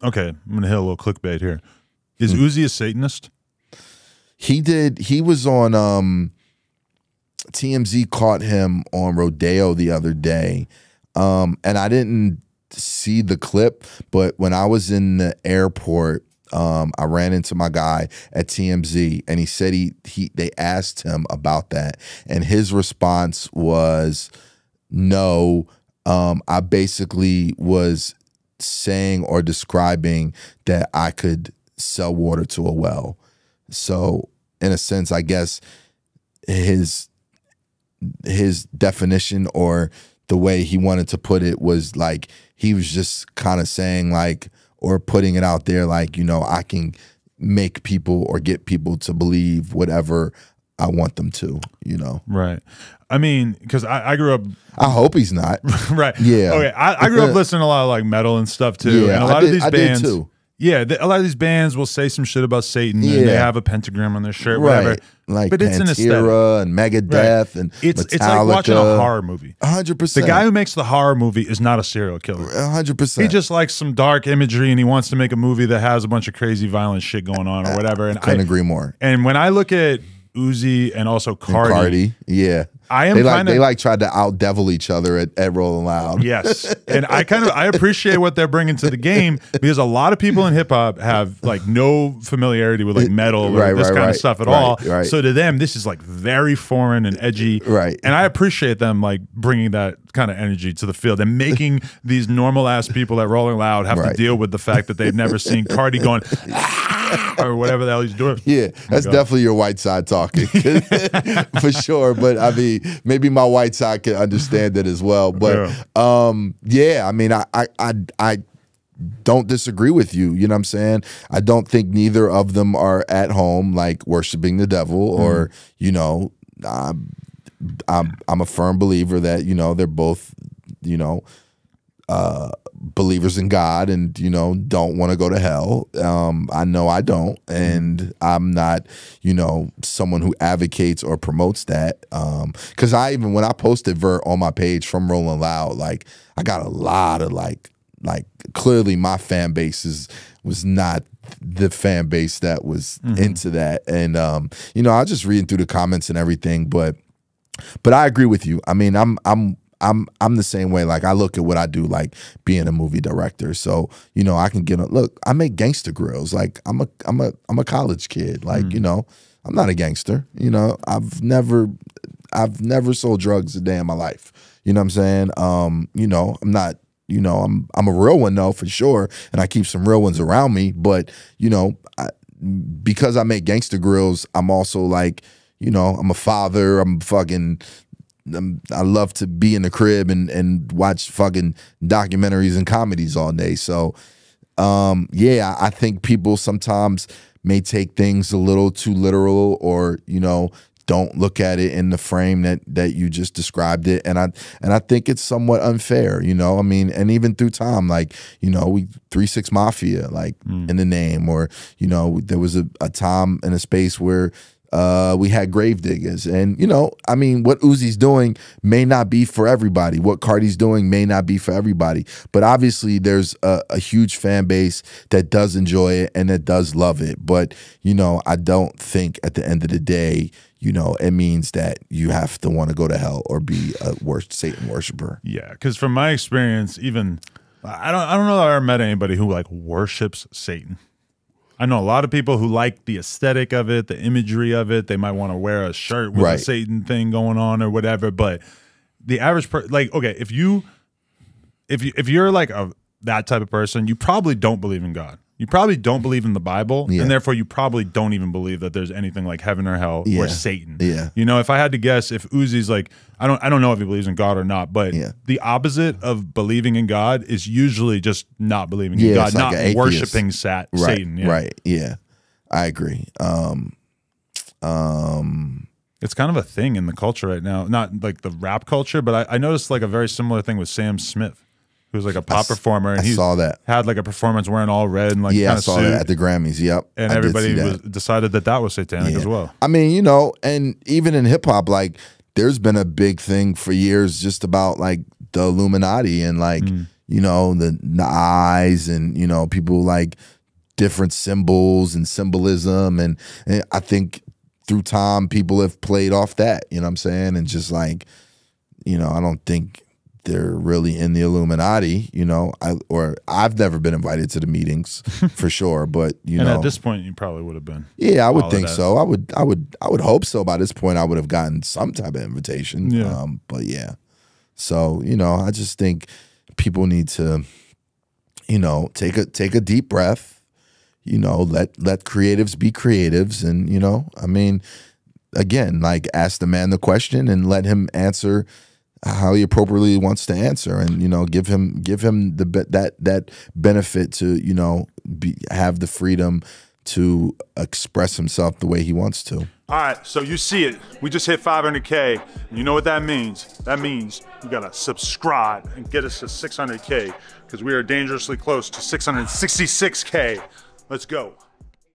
Okay, I'm gonna hit a little clickbait here. Is Uzi a Satanist? He was on TMZ caught him on Rodeo the other day. And I didn't see the clip, but when I was in the airport, I ran into my guy at TMZ, and he said they asked him about that, and his response was, no, I basically was saying or describing that I could sell water to a well. So in a sense, I guess his definition or the way he wanted to put it was like he was just kind of saying like, or putting it out there like, you know, I can make people or get people to believe whatever I want them to, you know. Right. I mean, because I grew up. I hope he's not. Right. Yeah. Okay. I grew up listening to a lot of like metal and stuff too. Yeah, and a lot of these bands. I did too. Yeah, a lot of these bands will say some shit about Satan, and they have a pentagram on their shirt, whatever. Right. Like but it's an aesthetic. and Megadeth and it's like watching a horror movie. 100%. The guy who makes the horror movie is not a serial killer. 100%. He just likes some dark imagery, and he wants to make a movie that has a bunch of crazy violent shit going on or whatever. And couldn't agree more. And when I look at Uzi and also Cardi, yeah. I am they tried to out devil each other at Rolling Loud. Yes, and I appreciate what they're bringing to the game, because a lot of people in hip hop have like no familiarity with like metal or this kind of stuff at all. Right. So to them, this is like very foreign and edgy. Right. And I appreciate them like bringing that kind of energy to the field and making these normal ass people at Rolling Loud have to deal with the fact that they've never seen Cardi going or whatever the hell he's doing. Yeah, that's definitely your white side talking for sure. But I mean, maybe my white side can understand it as well. But yeah, I mean, I don't disagree with you. You know what I'm saying? I don't think neither of them are at home like worshiping the devil or you know. I'm a firm believer that, you know, they're both, you know, believers in God and, you know, don't want to go to hell. I know I don't, and I'm not, you know, someone who advocates or promotes that. Because when I posted Vert on my page from Rolling Loud, like I got a lot of like clearly my fan base was not the fan base that was into that, and you know, I was just reading through the comments and everything, but I agree with you. I mean, I'm the same way. Like I look at what I do, like being a movie director. So, you know, I can look, I make gangster grills. Like I'm a college kid. Like, you know, I'm not a gangster. You know, I've never sold drugs a day in my life. You know what I'm saying? You know, I'm not, you know, I'm a real one though, for sure. And I keep some real ones around me, but you know, because I make gangster grills, I'm also like, you know, I'm a father. I love to be in the crib and watch fucking documentaries and comedies all day. So, yeah, I think people sometimes may take things a little too literal, or you know, don't look at it in the frame that you just described it. And I think it's somewhat unfair. You know, I mean, and even through time, like you know, we 3 6 Mafia, like in the name, or you know, there was a time and a space where. We had Gravediggers, and you know, I mean, what Uzi's doing may not be for everybody. What Cardi's doing may not be for everybody. But obviously, there's a huge fan base that does enjoy it and that does love it. But you know, I don't think at the end of the day, you know, it means that you have to want to go to hell or be a Satan worshiper. Yeah, because from my experience, even I don't know that I ever met anybody who like worships Satan. I know a lot of people who like the aesthetic of it, the imagery of it. They might want to wear a shirt with a Satan thing going on or whatever. But the average person, like, okay, if you're like that type of person, you probably don't believe in God. You probably don't believe in the Bible, and therefore you probably don't even believe that there's anything like heaven or hell or Satan. Yeah. You know, if I had to guess, if Uzi's like, I don't know if he believes in God or not, but the opposite of believing in God is usually just not believing in God, like not worshiping Satan. Yeah. Right. Yeah. I agree. It's kind of a thing in the culture right now, not like the rap culture, but I noticed like a very similar thing with Sam Smith. Who's like a pop performer, and he had like a performance wearing all red and like I saw that at the Grammys. Yep, and everybody decided that was satanic as well. I mean, you know, and even in hip hop, like there's been a big thing for years just about like the Illuminati and like you know, the eyes, and, you know, people like different symbols and symbolism. And I think through time, people have played off that, you know what I'm saying? And just like, you know, I don't think they're really in the Illuminati, you know, I've never been invited to the meetings for sure, but you know, at this point you probably would have been. Yeah, I would think so. I would hope so. By this point I would have gotten some type of invitation. Yeah. But yeah. So, you know, I just think people need to, you know, take a deep breath, you know, let creatives be creatives. And, you know, I mean, again, like, ask the man the question and let him answer how he appropriately wants to answer, and, you know, give him that benefit to, you know, have the freedom to express himself the way he wants to. All right, so you see it. We just hit 500K. You know what that means? That means you gotta subscribe and get us to 600K, because we are dangerously close to 666K. Let's go.